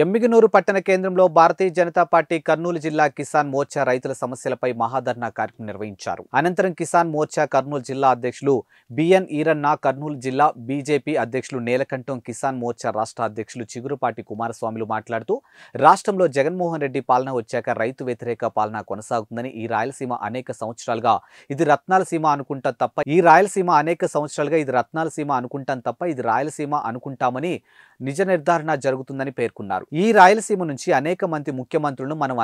ఎమ్మిగనూరు పట్టణ కేంద్రంలో భారతీయ జనతా పార్టీ కర్నూలు జిల్లా కిసాన్ మోర్చా రైతుల సమస్యలపై మహాధర్నా కార్యక్రమం నిర్వహించారు. అనంతరం కిసాన్ మోర్చా కర్నూలు జిల్లా అధ్యక్షులు బిఎన్ ఈరన్న, కర్నూలు జిల్లా బీజేపీ అధ్యక్షులు నేలకంఠం, కిసాన్ మోర్చా రాష్ట్ర అధ్యక్షులు చిగురుపాటి కుమారస్వామిలు మాట్లాడుతూ రాష్ట్రంలో జగన్మోహన్ రెడ్డి పాలన వచ్చాక రైతు వ్యతిరేక పాలన కొనసాగుతుందని, ఈ రాయలసీమ అనేక సంవత్సరాలుగా ఇది రత్నాల సీమ అనుకుంటా తప్ప ఇది రాయలసీమ అనుకుంటామని నిజ నిర్ధారణ జరుగుతుందని పేర్కొన్నారు. ఈ రాయలసీమ నుంచి అనేక మంది ముఖ్యమంత్రులను మనం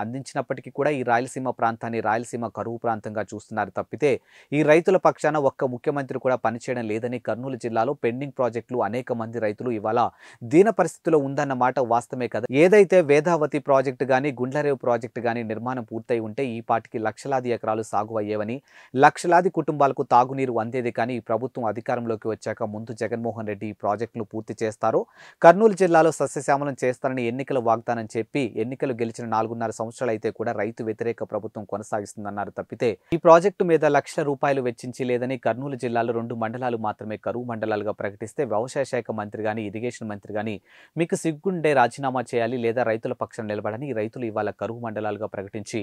అందించినప్పటికీ కూడా ఈ రాయలసీమ ప్రాంతాన్ని రాయలసీమ కరువు ప్రాంతంగా చూస్తున్నారు తప్పితే ఈ రైతుల పక్షాన ఒక్క ముఖ్యమంత్రి కూడా పనిచేయడం లేదని, కర్నూలు జిల్లాలో పెండింగ్ ప్రాజెక్టులు అనేక మంది రైతులు ఇవాళ దీన పరిస్థితిలో ఉందన్న మాట వాస్తవమే కదా. ఏదైతే వేదావతి ప్రాజెక్టు గానీ, గుండ్లరేవు ప్రాజెక్టు గానీ నిర్మాణం పూర్తయి ఉంటే ఈ పాటికి లక్షలాది ఎకరాలు సాగు అయ్యేవని, లక్షలాది కుటుంబాలకు తాగునీరు అందేది. కానీ ఈ ప్రభుత్వం అధికారంలోకి వచ్చాక ముందు జగన్మోహన్ రెడ్డి ఈ ప్రాజెక్టును పూర్తి చేస్తారు, కర్నూలు జిల్లాలో సస్యశ్యామలం చేస్తారని ఎన్నికల వాగ్దానం చెప్పి ఎన్నికలు గెలిచిన 4.5 సంవత్సరాలు అయితే కూడా రైతు వ్యతిరేక ప్రభుత్వం కొనసాగిస్తుందన్నారు తప్పితే ఈ ప్రాజెక్టు మీద లక్షల రూపాయలు వెచ్చించి లేదని, కర్నూలు జిల్లాలో 2 మండలాలు మాత్రమే కరువు మండలాలుగా ప్రకటిస్తే వ్యవసాయ శాఖ మంత్రి గాని, ఇరిగేషన్ మంత్రి గాని మీకు సిగ్గుండే రాజీనామా చేయాలి లేదా రైతుల పక్షం నిలబడని ఈ రైతులు ఇవాళ కరువు మండలాలుగా ప్రకటించి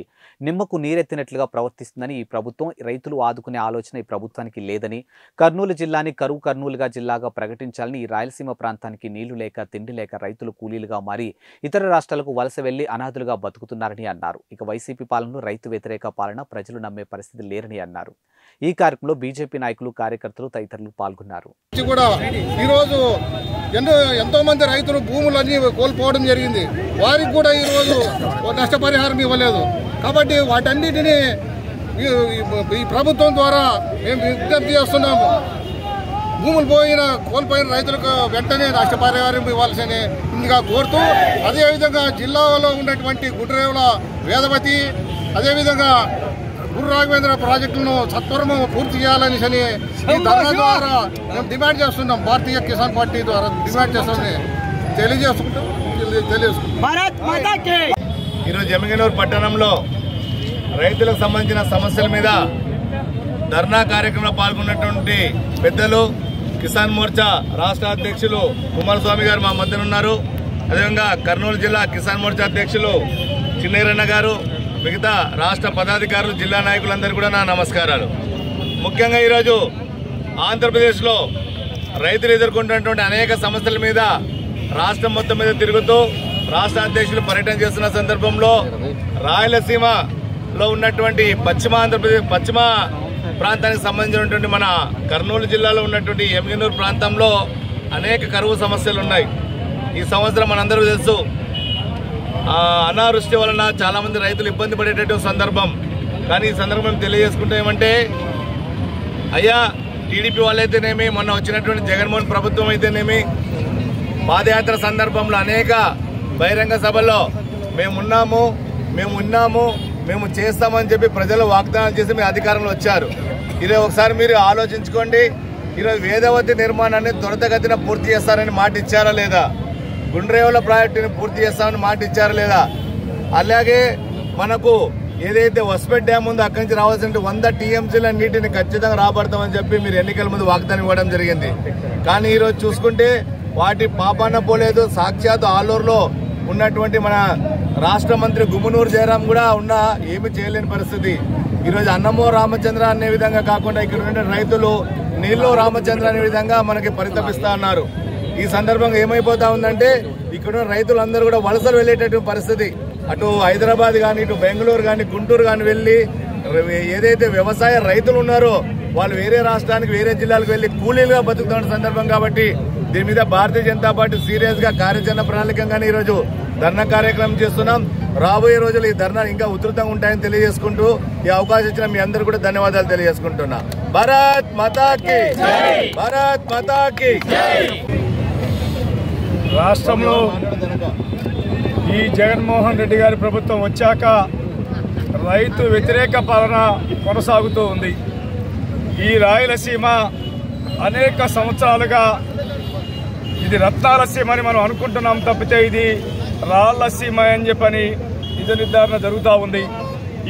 నిమ్మకు నీరెత్తినట్లుగా ప్రవర్తిస్తుందని, ఈ ప్రభుత్వం రైతులు ఆదుకునే ఆలోచన ఈ ప్రభుత్వానికి లేదని, కర్నూలు జిల్లాని కర్నూలుగా జిల్లాగా ప్రకటించాలని, ఈ రాయలసీమ ప్రాంతానికి నీళ్లు లేక తిండి లేక రైతులు కూలీలుగా మారి ఇతర రాష్ట్రాలకు వలస వెళ్లి అనాథులుగా బతుకుతున్నారని అన్నారు. ఇక వైసీపీ పాలనలో రైతు వ్యతిరేక పాలన ప్రజలు నమ్మే పరిస్థితి లేరని అన్నారు. ఈ కార్యక్రమంలో బీజేపీ నాయకులు, కార్యకర్తలు తదితరులు పాల్గొన్నారు. ఎంతో మంది రైతులు భూములన్నీ కోల్పోవడం జరిగింది. వారికి కూడా ఈ రోజు నష్టపరిహారం ఇవ్వలేదు. కాబట్టి వాటన్నిటినీ ఈ ప్రభుత్వం ద్వారా మేము విజ్ఞప్తి చేస్తున్నాము. భూములు కోల్పోయిన రైతులకు వెంటనే నష్టపరిహారం ఇవ్వాల్సిన ఇందుగా కోరుతూ, అదేవిధంగా జిల్లాలో ఉన్నటువంటి గుండ్లరేవుల వేదవతి, అదేవిధంగా గురు రాఘవేంద్ర ప్రాజెక్టులను సత్వరము పూర్తి చేయాలని ఈ ధర్నా ద్వారా మేము డిమాండ్ చేస్తున్నాం. భారతీయ కిసాన్ పార్టీ ద్వారా డిమాండ్ చేస్తామని తెలియజేసుకుంటాం. ఈరోజు ఎమ్మిగనూరు పట్టణంలో రైతులకు సంబంధించిన సమస్యల మీద ధర్నా కార్యక్రమంలో పాల్గొన్నటువంటి పెద్దలు, కిసాన్ మోర్చా రాష్ట్ర అధ్యక్షులు కుమారస్వామి గారు మా మధ్యన ఉన్నారు. అదేవిధంగా కర్నూలు జిల్లా కిసాన్ మోర్చా అధ్యక్షులు చిన్నీరన్న గారు, మిగతా రాష్ట్ర పదాధికారులు, జిల్లా నాయకులందరూ కూడా నా నమస్కారాలు. ముఖ్యంగా ఈరోజు ఆంధ్రప్రదేశ్లో రైతులు ఎదుర్కొంటున్నటువంటి అనేక సమస్యల మీద రాష్ట్రం మొత్తం మీద తిరుగుతూ రాష్ట్ర అధ్యక్షులు పర్యటన చేస్తున్న సందర్భంలో రాయలసీమలో ఉన్నటువంటి పశ్చిమ ప్రాంతానికి సంబంధించినటువంటి మన కర్నూలు జిల్లాలో ఉన్నటువంటి ఎమ్మిగనూరు ప్రాంతంలో అనేక కరువు సమస్యలు ఉన్నాయి. ఈ సంవత్సరం మనందరూ తెలుసు, అనావృష్టి వలన చాలా మంది రైతులు ఇబ్బంది పడేటటువంటి సందర్భం. కానీ ఈ సందర్భం తెలియజేసుకుంటే ఏమంటే, అయ్యా టీడీపీ వాళ్ళైతేనేమి, మొన్న వచ్చినటువంటి జగన్మోహన్ ప్రభుత్వం అయితేనేమి, పాదయాత్ర సందర్భంలో అనేక బహిరంగ సభల్లో మేము చేస్తామని చెప్పి ప్రజలు వాగ్దానం చేసి మీ అధికారంలో వచ్చారు. ఈరోజు ఒకసారి మీరు ఆలోచించుకోండి. ఈరోజు వేదవతి నిర్మాణాన్ని త్వరితగతిన పూర్తి చేస్తారని మాట ఇచ్చారా లేదా? గుండ్రేవుల ప్రాజెక్టుని పూర్తి చేస్తామని మాట ఇచ్చారా లేదా? అలాగే మనకు ఏదైతే వస్పేట్ డ్యామ్ ఉందో అక్కడి నుంచి రావాల్సిన 100 టీఎంసీల నీటిని ఖచ్చితంగా రాబడతామని చెప్పి మీరు ఎన్నికల ముందు వాగ్దానం ఇవ్వడం జరిగింది. కానీ ఈరోజు చూసుకుంటే వాటి పాపాన పోలేదు. సాక్షాత్ ఆలూరులో ఉన్నటువంటి మన రాష్ట్ర మంత్రి గుమ్మనూరు జయరాం కూడా ఏమీ చేయలేని పరిస్థితి. ఈరోజు అన్నమో రామచంద్ర అనే విధంగా కాకుండా ఇక్కడ ఉన్న రైతులు నీళ్ళు రామచంద్ర అనే విధంగా మనకి పరితపిస్తా ఉన్నారు. ఈ సందర్భంగా ఏమైపోతా ఉందంటే, ఇక్కడ రైతులందరూ కూడా వలసలు వెళ్లేటటువంటి పరిస్థితి. అటు హైదరాబాద్ కానీ, ఇటు బెంగళూరు కానీ, గుంటూరు కానీ వెళ్ళి ఏదైతే వ్యవసాయ రైతులు ఉన్నారో వాళ్ళు వేరే రాష్ట్రానికి, వేరే జిల్లాలకు వెళ్లి కూలీలుగా బతుకుతున్న సందర్భం. కాబట్టి దీని మీద భారతీయ జనతా పార్టీ సీరియస్ గా కార్యాచరణ ప్రణాళికంగానే ఈరోజు ధర్నా కార్యక్రమం చేస్తున్నాం. రాబోయే రోజులు ఈ ధర్నా ఇంకా ఉధృతంగా ఉంటాయని తెలియజేసుకుంటూ ఈ అవకాశం ఇచ్చిన మీ అందరూ కూడా ధన్యవాదాలు తెలియజేసుకుంటున్నా. భారత్ మాతా కీ, భారత్ మాతా కీ. రాష్ట్రంలో ఈ జగన్మోహన్ రెడ్డి గారి ప్రభుత్వం వచ్చాక రైతు వ్యతిరేక పాలన కొనసాగుతూ ఉంది. ఈ రాయలసీమ అనేక సంవత్సరాలుగా ఇది రత్నాల సీమ అని మనం అనుకుంటున్నాం తప్పితే ఇది రాళ్ల సీమ అని చెప్పని నిజ నిర్ధారణ జరుగుతూ ఉంది.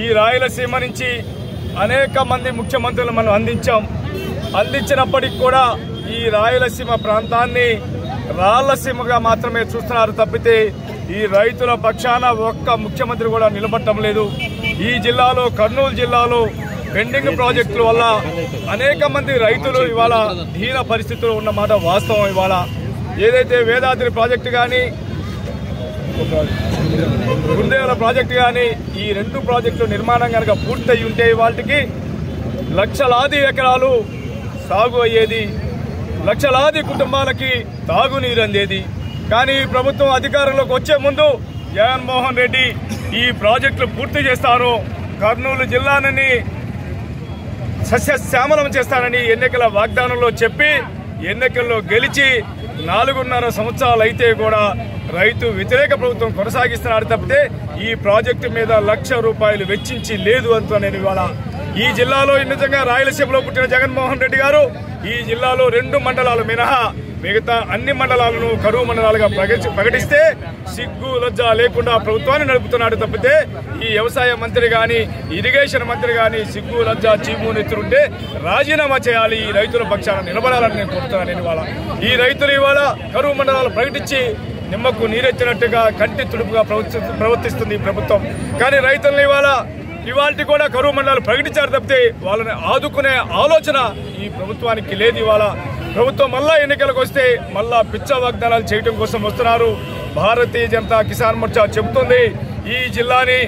ఈ రాయలసీమ నుంచి అనేక మంది ముఖ్యమంత్రులు మనం అందించినప్పటికీ కూడా ఈ రాయలసీమ ప్రాంతాన్ని రాళ్లసీమగా మాత్రమే చూస్తున్నారు తప్పితే ఈ రైతుల పక్షాన ఒక్క ముఖ్యమంత్రి కూడా నిలబడటం లేదు. ఈ జిల్లాలో, కర్నూలు జిల్లాలో పెండింగ్ ప్రాజెక్టుల వల్ల అనేక మంది రైతులు ఇవాళ దీన పరిస్థితుల్లో ఉన్నమాట వాస్తవం. ఇవాళ ఏదైతే వేదాద్రి ప్రాజెక్టు కానీ, గుండేల ప్రాజెక్టు కానీ, ఈ 2 ప్రాజెక్టుల నిర్మాణం కనుక పూర్తయి ఉంటే వాటికి లక్షలాది ఎకరాలు సాగు అయ్యేది, లక్షలాది కుటుంబాలకి తాగునీరు అందేది. కానీ ప్రభుత్వం అధికారంలోకి వచ్చే ముందు జగన్మోహన్ రెడ్డి ఈ ప్రాజెక్టులు పూర్తి చేస్తాను, కర్నూలు జిల్లాని సస్యశ్యామలం చేస్తానని ఎన్నికల వాగ్దానంలో చెప్పి ఎన్నికల్లో గెలిచి 4.5 సంవత్సరాలు అయితే కూడా రైతు వ్యతిరేక ప్రభుత్వం కొనసాగిస్తున్నారు తప్పితే ఈ ప్రాజెక్టు మీద ₹1,00,000 వెచ్చించి లేదు అంటూ నేను ఇవాళ ఈ జిల్లాలో నిజంగా రాయలసీమలో పుట్టిన జగన్మోహన్ రెడ్డి గారు ఈ జిల్లాలో 2 మండలాలు మినహా మిగతా అన్ని మండలాలను కరువు మండలాలుగా ప్రకటిస్తే సిగ్గు లజ్జ లేకుండా ప్రభుత్వాన్ని నడుపుతున్నాడు తప్పితే ఈ వ్యవసాయ మంత్రి గాని, ఇరిగేషన్ మంత్రి గాని సిగ్గు లజ్జ చీము నెత్తురుంటే రాజీనామా చేయాలి, ఈ రైతుల పక్షాన నిలబడాలని నేను కోరుతున్నాను. ఇవాళ ఈ రైతులు ఇవాళ కరువు మండలాలు ప్రకటించి నిమ్మకు నీరెత్తినట్టుగా కంటి తుడుపుగా ప్రవర్తిస్తుంది ఈ ప్రభుత్వం. కానీ రైతులను ఇవాళ కూడా కరువు మండలాలు ప్రకటించారు తప్పితే వాళ్ళని ఆదుకునే ఆలోచన ఈ ప్రభుత్వానికి లేదు. ఇవాళ ప్రభుత్వం మళ్ళా ఎన్నికలకు వస్తే మళ్ళా పిచ్చ వాగ్దానాలు చేయడం కోసం వస్తున్నారు. భారతీయ జనతా కిసాన్ మోర్చా చెబుతుంది ఈ జిల్లాని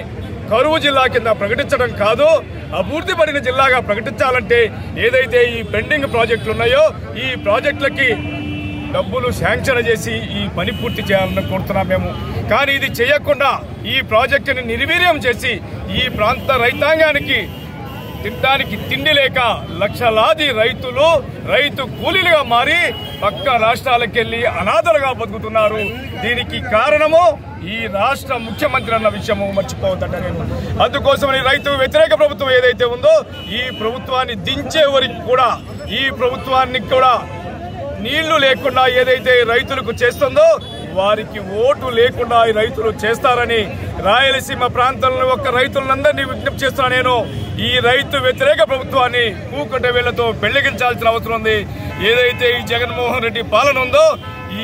కరువు జిల్లా కింద ప్రకటించడం కాదు, అభివృద్ధి పడిన జిల్లాగా ప్రకటించాలంటే ఏదైతే ఈ పెండింగ్ ప్రాజెక్టులు ఉన్నాయో ఈ ప్రాజెక్టులకి డబ్బులు శాంక్షన్ చేసి ఈ పని పూర్తి చేయాలని కోరుతున్నాం మేము. కానీ ఇది చేయకుండా ఈ ప్రాజెక్టుని నిర్వీర్యం చేసి ఈ ప్రాంత రైతాంగానికి తినడానికి తిండి లేక లక్షలాది రైతులు రైతు కూలీలుగా మారి పక్క రాష్ట్రాలకు వెళ్లి అనాథలుగా బతుకుతున్నారు. దీనికి కారణము ఈ రాష్ట్ర ముఖ్యమంత్రి అన్న విషయము మర్చిపోవద్దంట. నేను అందుకోసమని రైతు వ్యతిరేక ప్రభుత్వం ఏదైతే ఉందో ఈ ప్రభుత్వాన్ని దించే వరకు కూడా ఈ ప్రభుత్వాన్ని కూడా నీళ్లు లేకుండా ఏదైతే రైతులకు చేస్తుందో వారికి ఓటు లేకుండా ఈ రైతులు చేస్తారని రాయలసీమ ప్రాంతంలో ఒక్క రైతులందరినీ విజ్ఞప్తి చేస్తున్నా. నేను ఈ రైతు వ్యతిరేక ప్రభుత్వాన్ని కూకట వేళ్లతో పెళ్లిగించాల్సిన అవసరం ఉంది. ఏదైతే ఈ జగన్మోహన్ రెడ్డి పాలన ఉందో